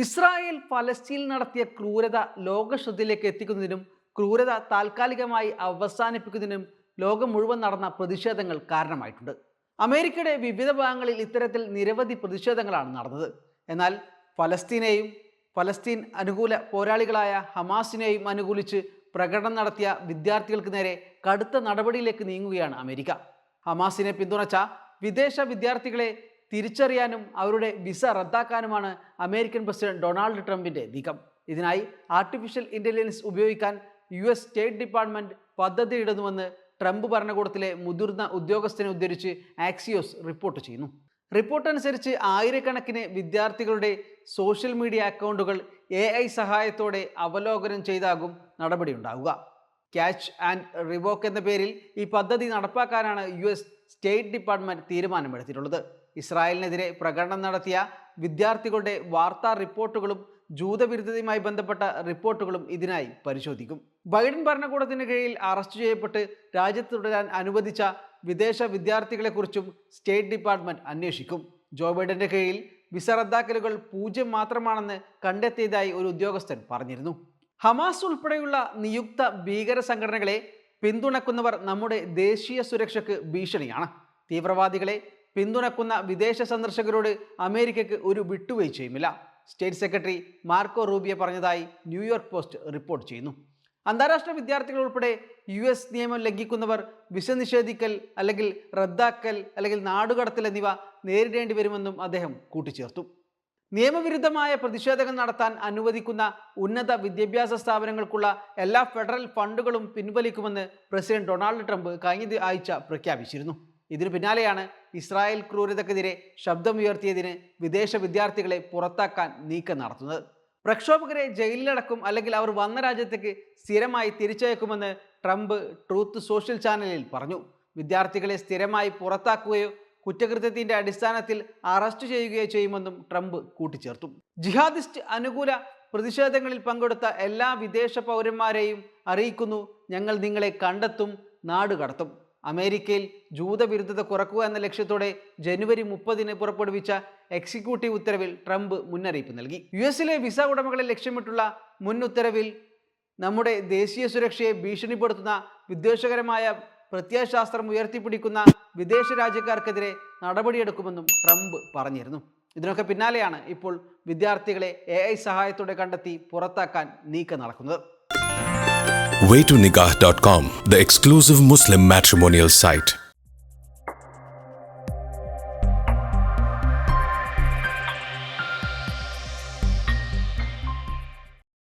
Israel ഫലസ്തീനിൽ നടത്തിയ ക്രൂരത ലോകശ്രദ്ധയിലേക്ക് എത്തിക്കുന്നതിനും ക്രൂരത താൽക്കാലികമായി അവസാനിപ്പിക്കുന്നതിനും ലോകം മുഴുവൻ നടന്ന പ്രതിഷേധങ്ങൾ കാരണമായിട്ടുണ്ട്. അമേരിക്കയുടെ വിവിധ ഭാഗങ്ങളിൽ ഇത്തരത്തിൽ നിരവധി പ്രതിഷേധങ്ങളാണ് നടന്നത്. എന്നാൽ ഫലസ്തീനെയും ഫലസ്തീൻ അനുകൂല പോരാളികളായ ഹമാസിനെയും അനുകൂലിച്ച് പ്രകടനം നടത്തിയ വിദ്യാർത്ഥികൾക്ക് നേരെ കടുത്ത നടപടിയിലേക്ക് നീങ്ങുകയാണ് അമേരിക്ക. ഹമാസിനെ പിന്തുണച്ച വിദേശ വിദ്യാർത്ഥികളെ തിരിച്ചറിയാനും അവരുടെ വിസ റദ്ദാക്കാനുമാണ് അമേരിക്കൻ പ്രസിഡന്റ് ഡൊണാൾഡ് ട്രംപിന്റെ നീക്കം. ഇതിനായി ആർട്ടിഫിഷ്യൽ ഇന്റലിജൻസ് ഉപയോഗിക്കാൻ US സ്റ്റേറ്റ് ഡിപ്പാർട്ട്മെന്റ് പദ്ധതിയിടുന്നുവെന്ന് ട്രംപ് ഭരണകൂടത്തിലെ മുതിർന്ന ഉദ്യോഗസ്ഥനെ ഉദ്ധരിച്ച് ആക്സിയോസ് റിപ്പോർട്ട് ചെയ്യുന്നു. റിപ്പോർട്ട് അനുസരിച്ച് ആയിരക്കണക്കിന് വിദ്യാർത്ഥികളുടെ സോഷ്യൽ മീഡിയ അക്കൗണ്ടുകൾ AI സഹായത്തോടെ അവലോകനം ചെയ്താകും നടപടിയുണ്ടാവുക. ക്യാച്ച് ആൻഡ് റിവോക്ക് എന്ന പേരിൽ ഈ പദ്ധതി നടപ്പാക്കാനാണ് US സ്റ്റേറ്റ് ഡിപ്പാർട്ട്മെന്റ് തീരുമാനമെടുത്തിട്ടുള്ളത്. ഇസ്രായേലിനെതിരെ പ്രകടനം നടത്തിയ വിദ്യാർത്ഥികളുടെ വാർത്താ റിപ്പോർട്ടുകളും ജൂതവിരുദ്ധതയുമായി ബന്ധപ്പെട്ട റിപ്പോർട്ടുകളും ഇതിനായി പരിശോധിക്കും. ബൈഡൻ ഭരണകൂടത്തിന് കീഴിൽ അറസ്റ്റ് ചെയ്യപ്പെട്ട് രാജ്യത്ത് തുടരാൻ അനുവദിച്ച വിദേശ വിദ്യാർത്ഥികളെക്കുറിച്ചും സ്റ്റേറ്റ് ഡിപ്പാർട്ട്മെന്റ് അന്വേഷിക്കും. ജോ ബൈഡന്റെ കീഴിൽ വിസ റദ്ദാക്കലുകൾ 0 മാത്രമാണെന്ന് കണ്ടെത്തിയതായി ഒരു ഉദ്യോഗസ്ഥൻ പറഞ്ഞിരുന്നു. ഹമാസ് ഉൾപ്പെടെയുള്ള നിയുക്ത ഭീകര സംഘടനകളെ പിന്തുണക്കുന്നവർ നമ്മുടെ ദേശീയ സുരക്ഷയ്ക്ക് ഭീഷണിയാണ്. തീവ്രവാദികളെ പിന്തുണക്കുന്ന വിദേശ സന്ദർശകരോട് അമേരിക്കയ്ക്ക് ഒരു വിട്ടുവീഴ്ചയുമില്ല, സ്റ്റേറ്റ് സെക്രട്ടറി മാർക്കോ റൂബിയോ പറഞ്ഞതായി ന്യൂയോർക്ക് പോസ്റ്റ് റിപ്പോർട്ട് ചെയ്യുന്നു. അന്താരാഷ്ട്ര വിദ്യാർത്ഥികൾ ഉൾപ്പെടെ US നിയമം ലംഘിക്കുന്നവർ വിസ നിഷേധിക്കൽ അല്ലെങ്കിൽ റദ്ദാക്കൽ അല്ലെങ്കിൽ നാടുകടത്തൽ എന്നിവ നേരിടേണ്ടി വരുമെന്നും അദ്ദേഹം കൂട്ടിച്ചേർത്തു. നിയമവിരുദ്ധമായ പ്രതിഷേധങ്ങൾ നടത്താൻ അനുവദിക്കുന്ന ഉന്നത വിദ്യാഭ്യാസ സ്ഥാപനങ്ങൾക്കുള്ള എല്ലാ ഫെഡറൽ ഫണ്ടുകളും പിൻവലിക്കുമെന്ന് പ്രസിഡന്റ് ഡൊണാൾഡ് ട്രംപ് കഴിഞ്ഞ ആഴ്ച പ്രഖ്യാപിച്ചിരുന്നു. ഇതിനു പിന്നാലെയാണ് ഇസ്രായേൽ ക്രൂരതക്കെതിരെ ശബ്ദമുയർത്തിയതിന് വിദേശ വിദ്യാർത്ഥികളെ പുറത്താക്കാൻ നീക്കം നടത്തുന്നത്. പ്രക്ഷോഭകരെ ജയിലിലടക്കും അല്ലെങ്കിൽ അവർ വന്ന രാജ്യത്തേക്ക് സ്ഥിരമായി തിരിച്ചയക്കുമെന്ന് ട്രംപ് ട്രൂത്ത് സോഷ്യൽ ചാനലിൽ പറഞ്ഞു. വിദ്യാർത്ഥികളെ സ്ഥിരമായി പുറത്താക്കുകയോ കുറ്റകൃത്യത്തിന്റെ അടിസ്ഥാനത്തിൽ അറസ്റ്റ് ചെയ്യുകയോ ചെയ്യുമെന്നും ട്രംപ് കൂട്ടിച്ചേർത്തു. ജിഹാദിസ്റ്റ് അനുകൂല പ്രതിഷേധങ്ങളിൽ പങ്കെടുത്ത എല്ലാ വിദേശ പൗരന്മാരെയും അറിയിക്കുന്നു, ഞങ്ങൾ നിങ്ങളെ കണ്ടെത്തും, നാടുകടത്തും. അമേരിക്കയിൽ ജൂതവിരുദ്ധത കുറക്കുക എന്ന ലക്ഷ്യത്തോടെ ജനുവരി 30 പുറപ്പെടുവിച്ച എക്സിക്യൂട്ടീവ് ഉത്തരവിൽ ട്രംപ് മുന്നറിയിപ്പ് നൽകി. US വിസ ഉടമകളെ ലക്ഷ്യമിട്ടുള്ള മുൻ ഉത്തരവിൽ നമ്മുടെ ദേശീയ സുരക്ഷയെ ഭീഷണിപ്പെടുത്തുന്ന വിദ്വേഷകരമായ പ്രത്യയശാസ്ത്രം ഉയർത്തിപ്പിടിക്കുന്ന വിദേശ രാജ്യക്കാർക്കെതിരെ നടപടിയെടുക്കുമെന്നും ട്രംപ് പറഞ്ഞിരുന്നു. ഇതിനൊക്കെ പിന്നാലെയാണ് ഇപ്പോൾ വിദ്യാർത്ഥികളെ AI സഹായത്തോടെ കണ്ടെത്തി പുറത്താക്കാൻ നീക്കം നടക്കുന്നത്. Waytonikah.com, the exclusive Muslim matrimonial site.